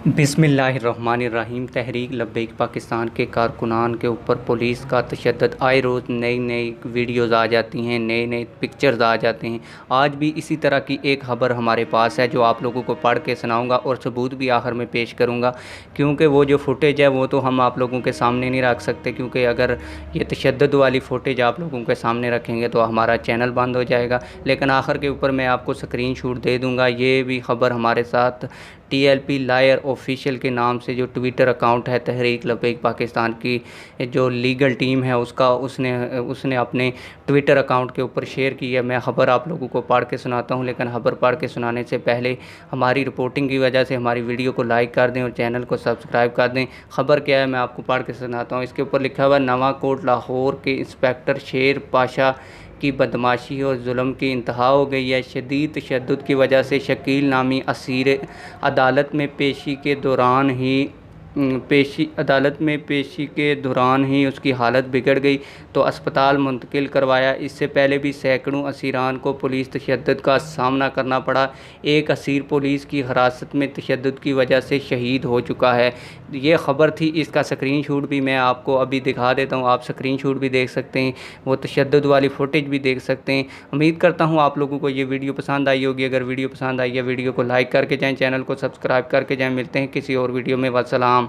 बिस्मिल्लाहिर्रहमानिर्रहीम। तहरीक लब्बैक पाकिस्तान के कारकुनान के ऊपर पुलिस का तशद्दुद। आए रोज़ नई नई वीडियोज़ आ जाती हैं, नए नए पिक्चर्स आ जाते हैं। आज भी इसी तरह की एक खबर हमारे पास है जो आप लोगों को पढ़ के सुनाऊंगा और सबूत भी आखिर में पेश करूंगा, क्योंकि वो जो फुटेज है वो तो हम आप लोगों के सामने नहीं रख सकते, क्योंकि अगर ये तशद्दुद वाली फुटेज आप लोगों के सामने रखेंगे तो हमारा चैनल बंद हो जाएगा। लेकिन आखिर के ऊपर मैं आपको स्क्रीनशॉट दे दूंगा। ये भी खबर हमारे साथ TLP लायर ऑफिशियल के नाम से जो ट्विटर अकाउंट है तहरीक लब्बैक पाकिस्तान की जो लीगल टीम है उसका उसने अपने ट्विटर अकाउंट के ऊपर शेयर की है। मैं ख़बर आप लोगों को पढ़ के सुनाता हूं, लेकिन ख़बर पढ़ के सुनाने से पहले हमारी रिपोर्टिंग की वजह से हमारी वीडियो को लाइक कर दें और चैनल को सब्सक्राइब कर दें। ख़बर क्या है मैं आपको पढ़ के सुनाता हूँ। इसके ऊपर लिखा हुआ, नवा कोट लाहौर के इंस्पेक्टर शेर पाशा की बदमाशी और जुल्म की इंतहा हो गई है। शदीद तशद्दुद की वजह से शकील नामी असीर अदालत में पेशी के दौरान ही उसकी हालत बिगड़ गई तो अस्पताल मुंतकिल करवाया। इससे पहले भी सैकड़ों असीरान को पुलिस तशद्दुद का सामना करना पड़ा। एक असीर पुलिस की हिरासत में तशद्दुद की वजह से शहीद हो चुका है। ये ख़बर थी, इसका स्क्रीनशॉट भी मैं आपको अभी दिखा देता हूँ। आप स्क्रीनशॉट भी देख सकते हैं, वो तशद्दुद वाली फुटेज भी देख सकते हैं। उम्मीद करता हूँ आप लोगों को ये वीडियो पसंद आई होगी। अगर वीडियो पसंद आई है वीडियो को लाइक करके जाएँ, चैनल को सब्सक्राइब करके जाएँ। मिलते हैं किसी और वीडियो में। वस्सलाम।